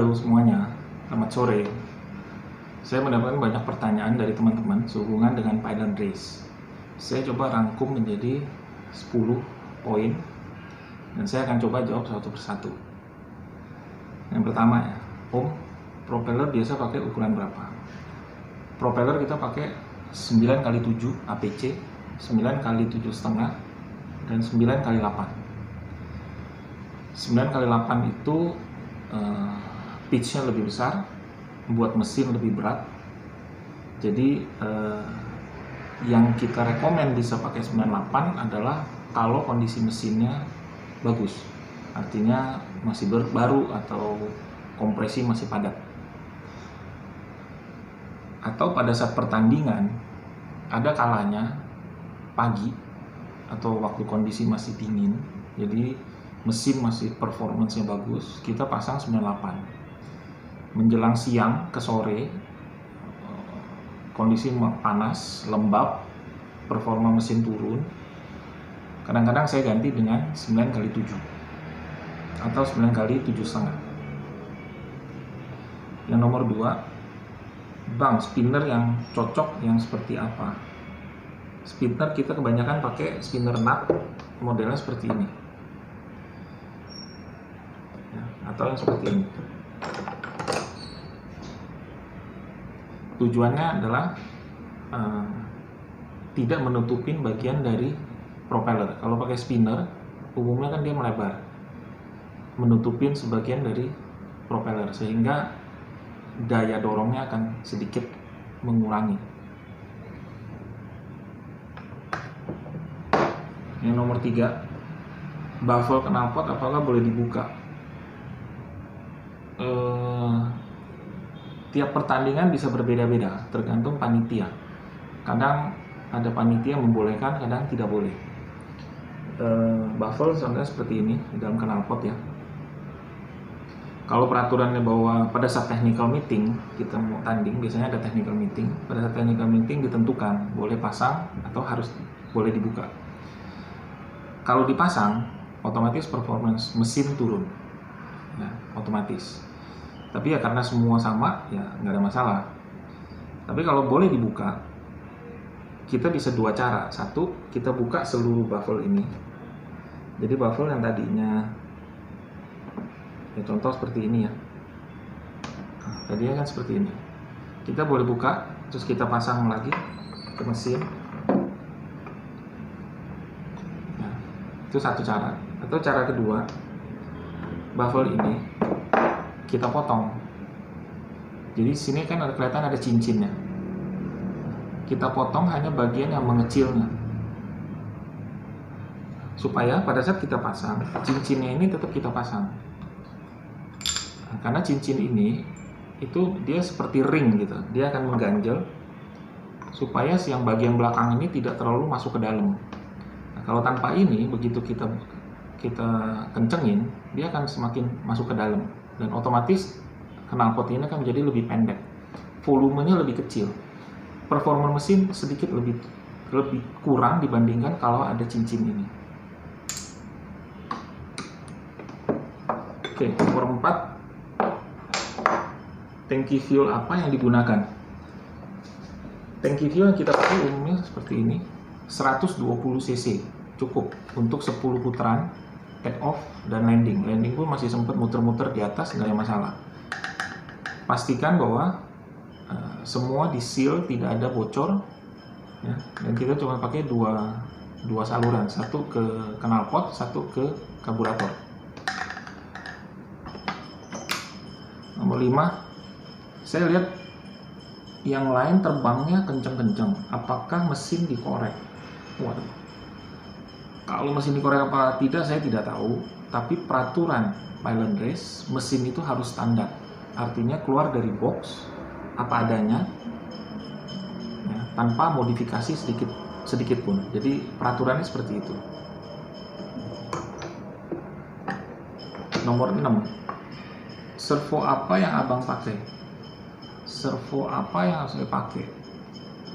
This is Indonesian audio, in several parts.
Halo semuanya, selamat sore. Saya mendapatkan banyak pertanyaan dari teman-teman sehubungan dengan Python race. Saya coba rangkum menjadi 10 poin dan saya akan coba jawab satu persatu. Yang pertama ya, propeller biasa pakai ukuran berapa? Propeller kita pakai 9x7 APC, 9x7,5 dan 9x8. 9x8 itu pitch-nya lebih besar, membuat mesin lebih berat. Jadi yang kita rekomen bisa pakai 98 adalah kalau kondisi mesinnya bagus, artinya masih baru atau kompresi masih padat. Atau pada saat pertandingan, ada kalanya pagi atau waktu kondisi masih dingin, jadi mesin masih performance-nya bagus, kita pasang 98. Menjelang siang ke sore, kondisi panas, lembab, performa mesin turun, kadang-kadang saya ganti dengan 9x7 atau 9x7,5. Yang nomor 2, spinner yang cocok yang seperti apa? Spinner kita kebanyakan pakai spinner nut, modelnya seperti ini ya, atau yang seperti ini. Tujuannya adalah tidak menutupin bagian dari propeller. Kalau pakai spinner, umumnya kan dia melebar, menutupin sebagian dari propeller, sehingga daya dorongnya akan sedikit mengurangi. Yang nomor 3, baffle knalpot apakah boleh dibuka? Tiap pertandingan bisa berbeda-beda, tergantung panitia. Kadang ada panitia membolehkan, kadang tidak boleh. Baffle contohnya seperti ini di dalam knalpot ya. Kalau peraturannya bahwa pada saat technical meeting kita mau tanding, biasanya ada technical meeting. Pada saat technical meeting ditentukan boleh pasang atau harus boleh dibuka. Kalau dipasang, otomatis performance mesin turun, ya, otomatis. Tapi ya karena semua sama, ya nggak ada masalah. Tapi kalau boleh dibuka, kita bisa dua cara. Satu, kita buka seluruh baffle ini. Jadi baffle yang tadinya, ya contoh seperti ini ya. Tadinya kan seperti ini. Kita boleh buka, terus kita pasang lagi ke mesin. Nah, itu satu cara. Atau cara kedua, baffle ini kita potong. Jadi sini kan ada kelihatan ada cincinnya. Kita potong hanya bagian yang mengecilnya, supaya pada saat kita pasang, cincinnya ini tetap kita pasang. Nah, karena cincin ini itu dia seperti ring gitu, dia akan mengganjel supaya yang bagian belakang ini tidak terlalu masuk ke dalam. Nah, kalau tanpa ini, begitu kita kencengin, dia akan semakin masuk ke dalam. Dan otomatis knalpot ini akan menjadi lebih pendek, volumenya lebih kecil, performa mesin sedikit lebih kurang dibandingkan kalau ada cincin ini. Oke, nomor 4, tangki fuel apa yang digunakan? Tangki fuel yang kita pakai umumnya seperti ini, 120 cc cukup untuk 10 putaran take off dan landing. Landing pun masih sempat muter-muter di atas, nggak ada masalah. Pastikan bahwa semua di seal, tidak ada bocor ya. Dan kita cuma pakai dua saluran, satu ke knalpot, satu ke karburator. Nomor 5, saya lihat yang lain terbangnya kenceng-kenceng, apakah mesin dikorek? Waduh, kalau mesin dikorek apa tidak saya tidak tahu, tapi peraturan Python race mesin itu harus standar, artinya keluar dari box apa adanya ya, tanpa modifikasi sedikit pun. Jadi peraturannya seperti itu. Nomor 6, servo apa yang abang pakai? Servo apa yang harus saya pakai?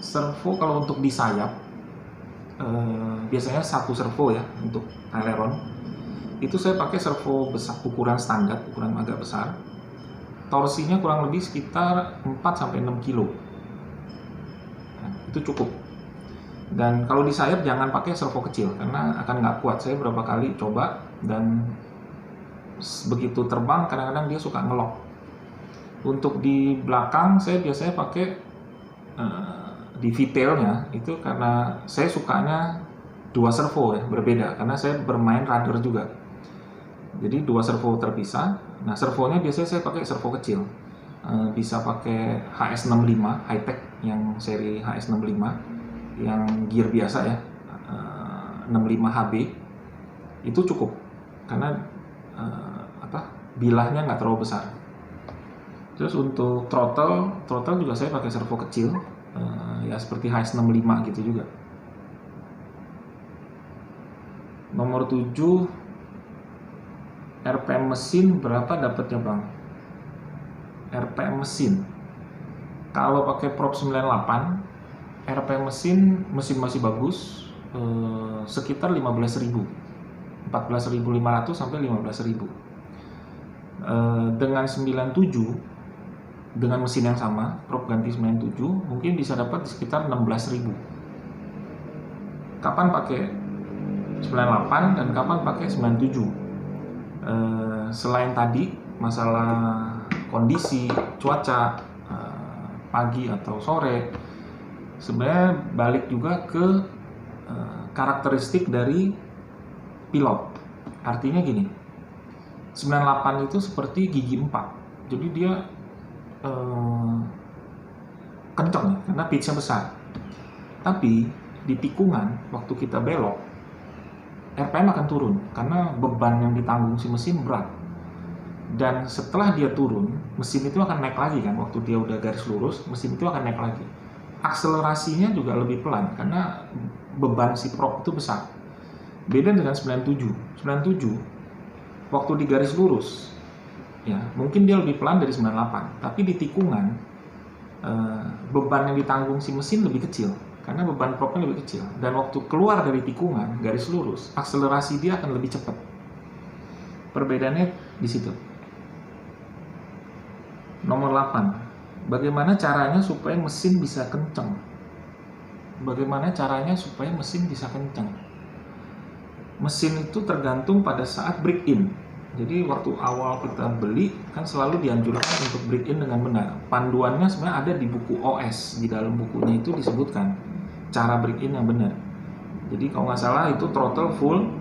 Servo kalau untuk di sayap, biasanya satu servo ya untuk aileron. Itu saya pakai servo besar, ukuran standar, ukuran agak besar. torsinya kurang lebih sekitar 4-6 kilo. Nah, itu cukup. Dan kalau di sayap jangan pakai servo kecil karena akan nggak kuat. Saya berapa kali coba dan begitu terbang kadang-kadang dia suka ngelok. Untuk di belakang saya biasanya pakai di V-tailnya itu karena saya sukanya 2 servo ya, berbeda karena saya bermain rudder juga. Jadi 2 servo terpisah. Nah, servonya biasanya saya pakai servo kecil. Bisa pakai HS65 high-tech yang seri HS65 yang gear biasa ya, 65HB itu cukup karena bilahnya nggak terlalu besar. Terus untuk throttle juga saya pakai servo kecil, ya seperti HS65 gitu juga. Nomor 7, RPM mesin berapa dapatnya Bang? RPM mesin kalau pakai prop 98 RPM mesin masih bagus, sekitar 15.000, 14.500 sampai 15.000. Dengan 97 dengan mesin yang sama, prop ganti 97 mungkin bisa dapat sekitar 16.000. Kapan pakai 98 dan kapan pakai 97? Selain tadi masalah kondisi cuaca pagi atau sore, sebenarnya balik juga ke karakteristik dari pilot. Artinya gini, 98 itu seperti gigi 4, jadi dia kenceng karena pitch-nya besar. Tapi di tikungan waktu kita belok, RPM akan turun karena beban yang ditanggung si mesin berat. Dan setelah dia turun, mesin itu akan naik lagi kan, waktu dia udah garis lurus, mesin itu akan naik lagi. Akselerasinya juga lebih pelan karena beban si prop itu besar. Beda dengan 97 waktu di garis lurus ya mungkin dia lebih pelan dari 98, tapi di tikungan beban yang ditanggung si mesin lebih kecil karena beban propnya lebih kecil, dan waktu keluar dari tikungan garis lurus akselerasi dia akan lebih cepat. Perbedaannya di situ. Nomor 8, bagaimana caranya supaya mesin bisa kencang? Mesin itu tergantung pada saat break in. Jadi waktu awal kita beli kan selalu dianjurkan untuk break in dengan benar. Panduannya sebenarnya ada di buku OS, di dalam bukunya itu disebutkan cara break in yang benar. Jadi kalau nggak salah itu throttle full,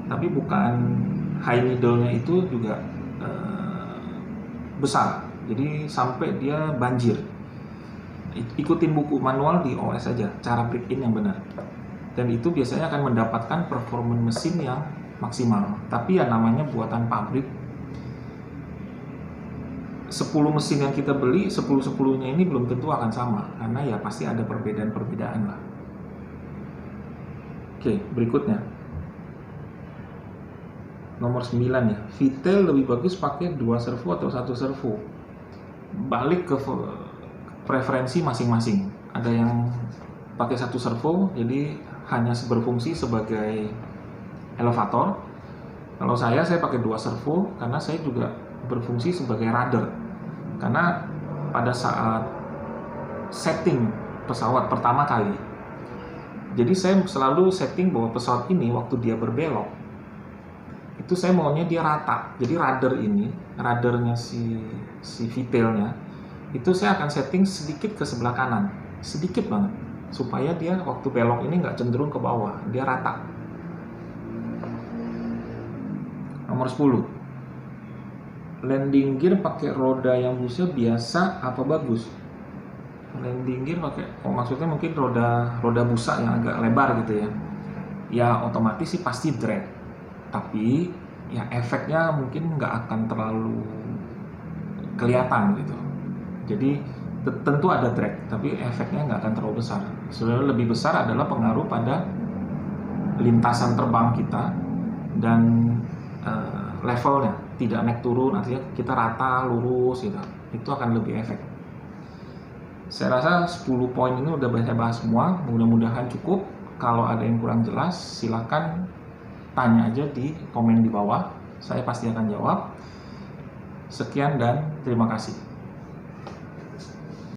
tapi bukan high needle-nya itu juga besar. Jadi sampai dia banjir. Ikutin buku manual di OS saja, cara break in yang benar. Dan itu biasanya akan mendapatkan performance mesin yang maksimal. Tapi ya namanya buatan pabrik. 10 mesin yang kita beli, 10-10-nya ini belum tentu akan sama. Karena ya pasti ada perbedaan-perbedaan lah. Oke, berikutnya. Nomor 9 ya. V-tail lebih bagus pakai 2 servo atau 1 servo? Balik ke preferensi masing-masing. Ada yang pakai 1 servo, jadi hanya berfungsi sebagai elevator. Kalau saya pakai 2 servo karena saya juga berfungsi sebagai rudder. Karena pada saat setting pesawat pertama kali, jadi saya selalu setting bahwa pesawat ini waktu dia berbelok, itu saya maunya dia rata. Jadi ruddernya si V-tailnya, itu saya akan setting sedikit ke sebelah kanan, sedikit banget, supaya dia waktu belok ini nggak cenderung ke bawah, dia rata. Nomor 10, landing gear pakai roda yang busa biasa apa bagus? Landing gear pakai, maksudnya mungkin roda busa yang agak lebar gitu ya. Ya otomatis sih pasti drag, tapi ya efeknya mungkin nggak akan terlalu kelihatan gitu. Jadi tentu ada drag, tapi efeknya nggak akan terlalu besar. Sebenarnya lebih besar adalah pengaruh pada lintasan terbang kita dan levelnya, tidak naik turun, artinya kita rata, lurus gitu. Itu akan lebih efek. Saya rasa 10 poin ini udah saya bahas semua, mudah-mudahan cukup. Kalau ada yang kurang jelas, silakan tanya aja di komen di bawah, saya pasti akan jawab. Sekian dan terima kasih.